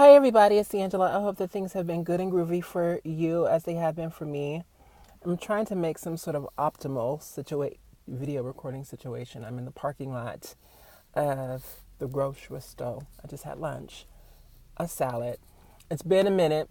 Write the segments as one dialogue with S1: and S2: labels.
S1: Hi everybody, it's Angela. I hope that things have been good and groovy for you as they have been for me. I'm trying to make some sort of optimal video recording situation. I'm in the parking lot of the grocery store. I just had lunch, a salad. It's been a minute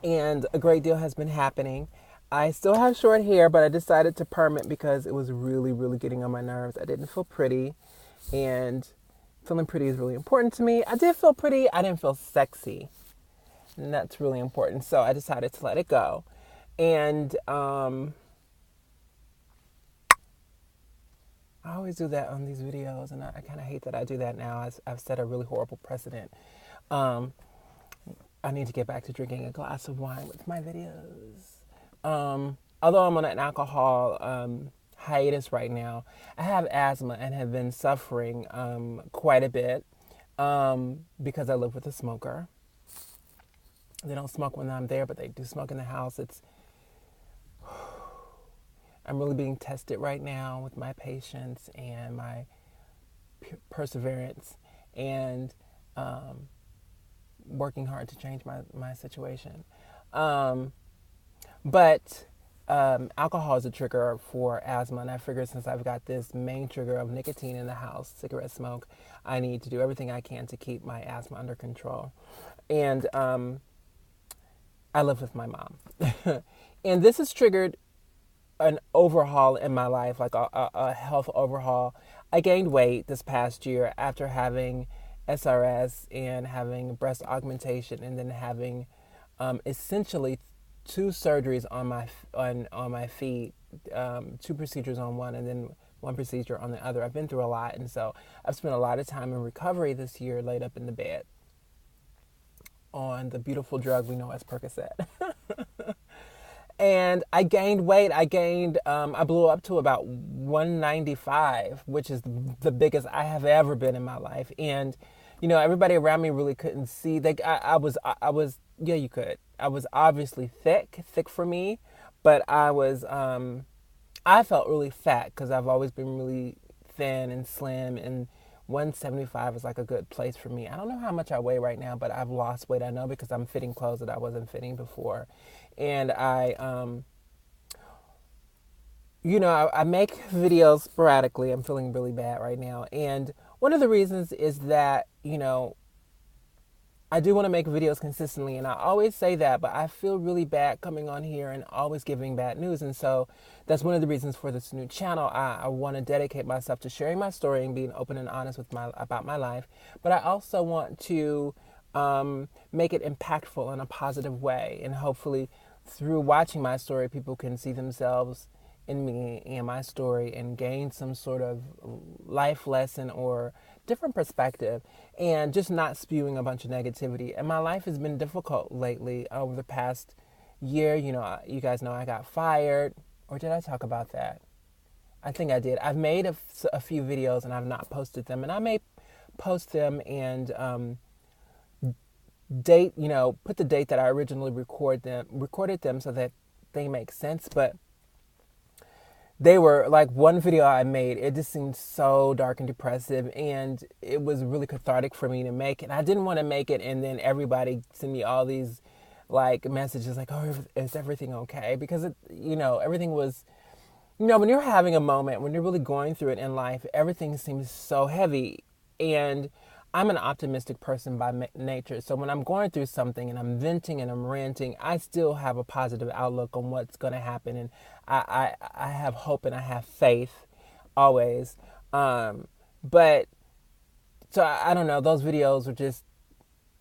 S1: and a great deal has been happening. I still have short hair, but I decided to perm it because it was really, really getting on my nerves. I didn't feel pretty, and feeling pretty is really important to me. I did feel pretty. I didn't feel sexy, and that's really important. So I decided to let it go. And I always do that on these videos, and I kind of hate that I do that now. I've set a really horrible precedent. Um, I need to get back to drinking a glass of wine with my videos. Although I'm on an alcohol hiatus right now, I have asthma and have been suffering quite a bit because I live with a smoker. They don't smoke when I'm there, but they do smoke in the house. I'm really being tested right now with my patience and my perseverance and working hard to change my situation. But alcohol is a trigger for asthma, and I figured since I've got this main trigger of nicotine in the house, cigarette smoke, I need to do everything I can to keep my asthma under control. And I live with my mom. And this has triggered an overhaul in my life, like a health overhaul. I gained weight this past year after having SRS and having breast augmentation, and then having essentially two surgeries on my feet, two procedures on one, and then one procedure on the other. I've been through a lot, and so I've spent a lot of time in recovery this year, laid up in the bed on the beautiful drug we know as Percocet. And I gained weight. I blew up to about 195, which is the biggest I have ever been in my life. And, everybody around me really couldn't see. Yeah, you could. I was obviously thick for me, but I felt really fat because I've always been really thin and slim, and 175 is like a good place for me. I don't know how much I weigh right now, but I've lost weight. I know because I'm fitting clothes that I wasn't fitting before. And I make videos sporadically. I'm feeling really bad right now. And one of the reasons is that, I do want to make videos consistently, and I always say that, but I feel really bad coming on here and always giving bad news. And so that's one of the reasons for this new channel. I want to dedicate myself to sharing my story and being open and honest about my life. But I also want to make it impactful in a positive way. And hopefully through watching my story, people can see themselves in me and my story and gain some sort of life lesson or different perspective, and just not spewing a bunch of negativity. And my life has been difficult lately over the past year. You guys know I got fired, or did I talk about that? I think I did. I've made a few videos and I've not posted them, and I may post them and put the date that I originally recorded them so that they make sense. But they were like one video I made. It just seemed so dark and depressive, and it was really cathartic for me to make. And I didn't want to make it, and then everybody sent me all these like messages like, "Oh, is everything okay?" Because everything was, when you're having a moment, when you're really going through it in life, everything seems so heavy. And I'm an optimistic person by nature. So when I'm going through something and I'm venting and I'm ranting, I still have a positive outlook on what's going to happen. And I have hope and I have faith always. But so I don't know, those videos were just,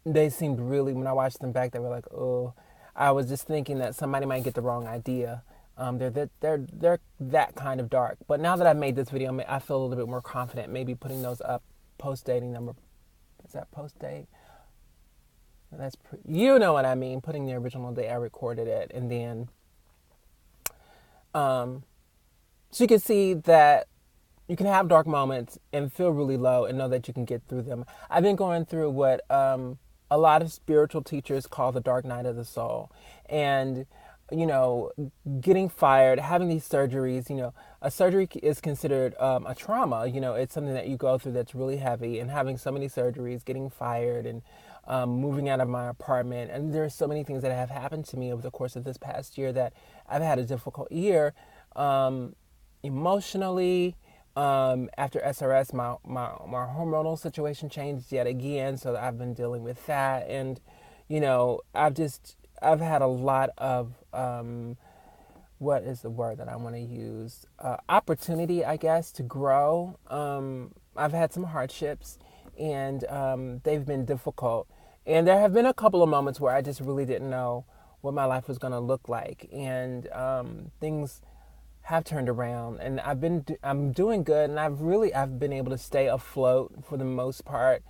S1: they seemed really, when I watched them back, they were like, oh, I was just thinking that somebody might get the wrong idea. They're that kind of dark. But now that I've made this video, I feel a little bit more confident, maybe putting those up, post-dating number. Is that post-date? You know what I mean. Putting the original day I recorded it. And then, so you can see that you can have dark moments and feel really low and know that you can get through them. I've been going through what a lot of spiritual teachers call the dark night of the soul. And getting fired, having these surgeries. A surgery is considered a trauma. It's something that you go through that's really heavy, and having so many surgeries, getting fired, and moving out of my apartment. And there's so many things that have happened to me over the course of this past year that I've had a difficult year emotionally. After SRS, my hormonal situation changed yet again, so I've been dealing with that. And I've had a lot of what is the word that I want to use? Opportunity, I guess, to grow. I've had some hardships, and they've been difficult. And there have been a couple of moments where I just really didn't know what my life was going to look like, and things have turned around, and I'm doing good, and I've been able to stay afloat for the most part.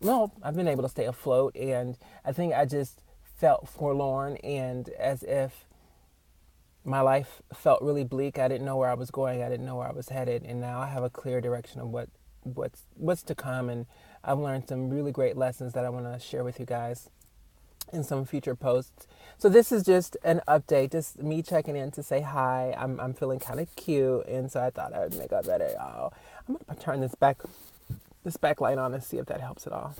S1: Well, I've been able to stay afloat, and I think I just felt forlorn and as if my life felt really bleak. I didn't know where I was going. I didn't know where I was headed, and now I have a clear direction of what's to come. And I've learned some really great lessons that I want to share with you guys in some future posts. So this is just an update, just me checking in to say hi. I'm feeling kind of cute, and so I thought I would make a better. I'm gonna turn this backlight on and see if that helps at all.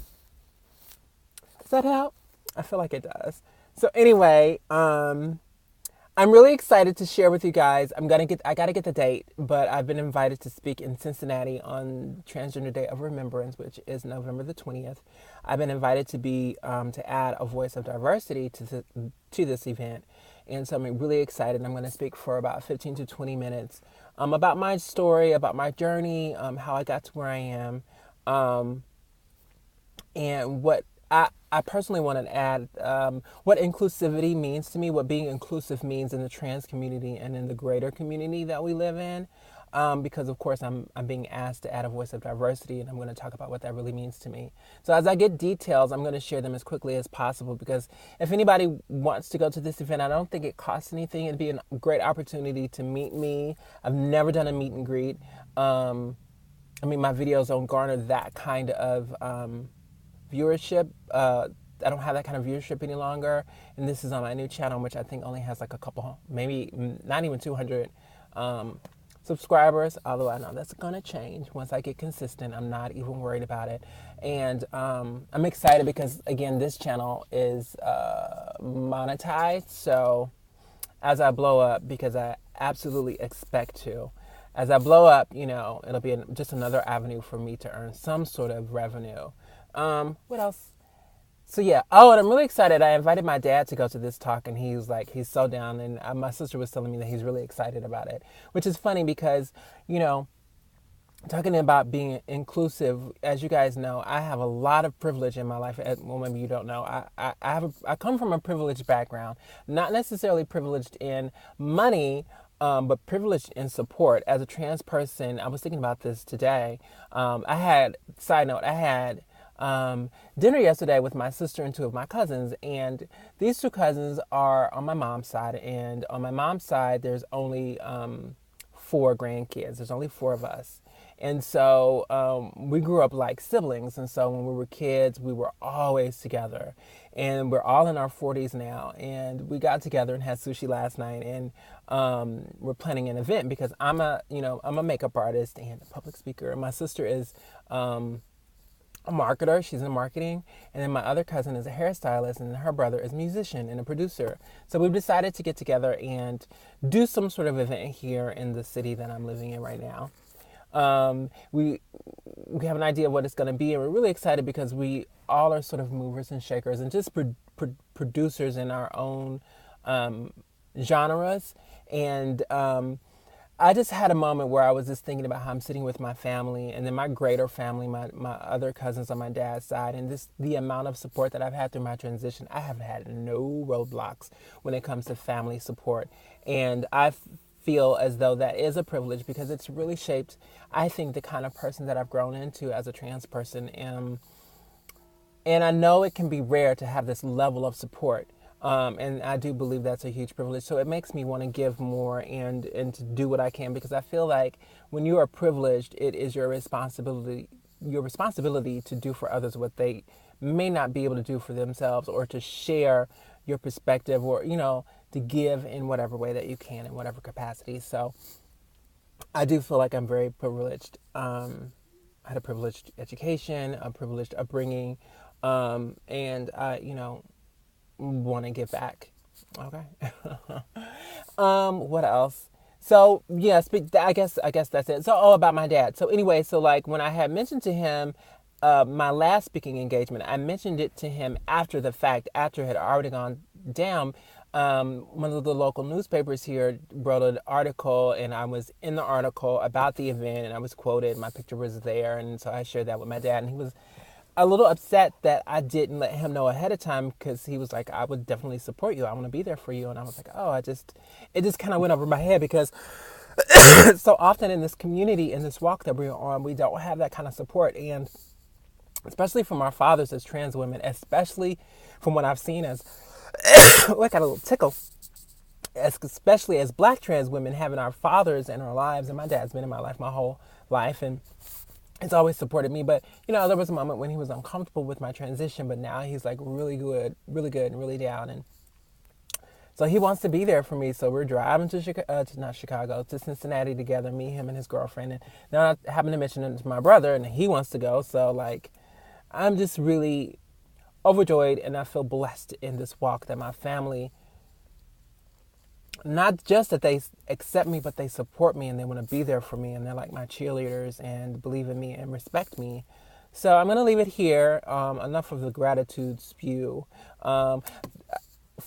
S1: Does that help? I feel like it does. So anyway, I'm really excited to share with you guys. I gotta get the date, but I've been invited to speak in Cincinnati on Transgender Day of Remembrance, which is November the 20th. I've been invited to be to add a voice of diversity to this event, and so I'm really excited. I'm going to speak for about 15 to 20 minutes about my story, about my journey, how I got to where I am, and what I personally want to add what inclusivity means to me, what being inclusive means in the trans community and in the greater community that we live in. Because of course I'm being asked to add a voice of diversity, and I'm going to talk about what that really means to me. So as I get details, I'm going to share them as quickly as possible, because if anybody wants to go to this event, I don't think it costs anything. It'd be a great opportunity to meet me. I've never done a meet and greet. My videos don't garner that kind of viewership. I don't have that kind of viewership any longer, and this is on my new channel, which I think only has like a couple, maybe not even 200 subscribers, although I know that's gonna change once I get consistent. I'm not even worried about it, and I'm excited because, again, this channel is monetized. So as I blow up, because I absolutely expect to, as I blow up, it'll be just another avenue for me to earn some sort of revenue. What else? So yeah. Oh, and I'm really excited. I invited my dad to go to this talk, and he's so down. And my sister was telling me that he's really excited about it, which is funny because, talking about being inclusive, as you guys know, I have a lot of privilege in my life. Well, maybe you don't know. I come from a privileged background, not necessarily privileged in money, but privileged in support. As a trans person, I was thinking about this today. I had dinner yesterday with my sister and two of my cousins, and these two cousins are on my mom's side, and on my mom's side there's only 4 grandkids. There's only 4 of us, and so we grew up like siblings, and so when we were kids we were always together, and we're all in our 40s now, and we got together and had sushi last night, and we're planning an event because I'm a makeup artist and a public speaker, and my sister is a marketer. She's in marketing. And then my other cousin is a hairstylist, and her brother is a musician and a producer. So we've decided to get together and do some sort of event here in the city that I'm living in right now. We have an idea of what it's going to be, and we're really excited because we all are sort of movers and shakers and just producers in our own genres. And I just had a moment where I was just thinking about how I'm sitting with my family, and then my greater family, my other cousins on my dad's side, and just the amount of support that I've had through my transition. I have had no roadblocks when it comes to family support, and I feel as though that is a privilege because it's really shaped, I think, the kind of person that I've grown into as a trans person. And I know it can be rare to have this level of support. And I do believe that's a huge privilege. So it makes me want to give more and to do what I can, because I feel like when you are privileged, it is your responsibility to do for others what they may not be able to do for themselves, or to share your perspective, or, to give in whatever way that you can, in whatever capacity. So I do feel like I'm very privileged. I had a privileged education, a privileged upbringing, and I, want to give back. Okay. What else? So yeah, I guess that's it. So about my dad. So anyway, so like when I had mentioned to him my last speaking engagement, I mentioned it to him after the fact, after it had already gone down. One of the local newspapers here wrote an article, and I was in the article about the event, and I was quoted. My picture was there, and so I shared that with my dad, and he was a little upset that I didn't let him know ahead of time, because he was like, I would definitely support you. I want to be there for you. And I was like, it just kind of went over my head, because so often in this community, in this walk that we're on, we don't have that kind of support. And especially from our fathers as trans women, especially from what I've seen as, oh, I got a little tickle, especially as Black trans women, having our fathers in our lives. And my dad's been in my life my whole life, and it's always supported me. But, there was a moment when he was uncomfortable with my transition, but now he's like really good and really down. And so he wants to be there for me. So we're driving to to Cincinnati together, me, him, and his girlfriend. And now I happen to mention it to my brother, and he wants to go. So like, I'm just really overjoyed, and I feel blessed in this walk that my family, not just that they accept me, but they support me, and they want to be there for me, and they're like my cheerleaders and believe in me and respect me. So I'm going to leave it here. Enough of the gratitude spew. For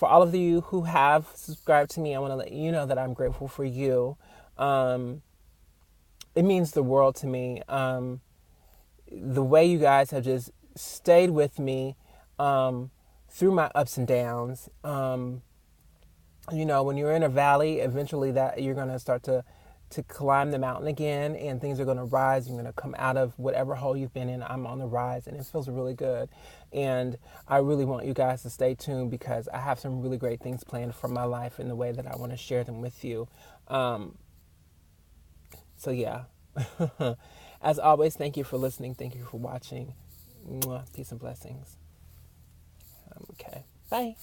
S1: all of you who have subscribed to me, I want to let you know that I'm grateful for you. It means the world to me. The way you guys have just stayed with me through my ups and downs. When you're in a valley, eventually that you're going to start to climb the mountain again, and things are going to rise. You're going to come out of whatever hole you've been in. I'm on the rise, and it feels really good. And I really want you guys to stay tuned, because I have some really great things planned for my life in the way that I want to share them with you. So yeah, as always, thank you for listening. Thank you for watching. Mwah. Peace and blessings. Okay. Bye.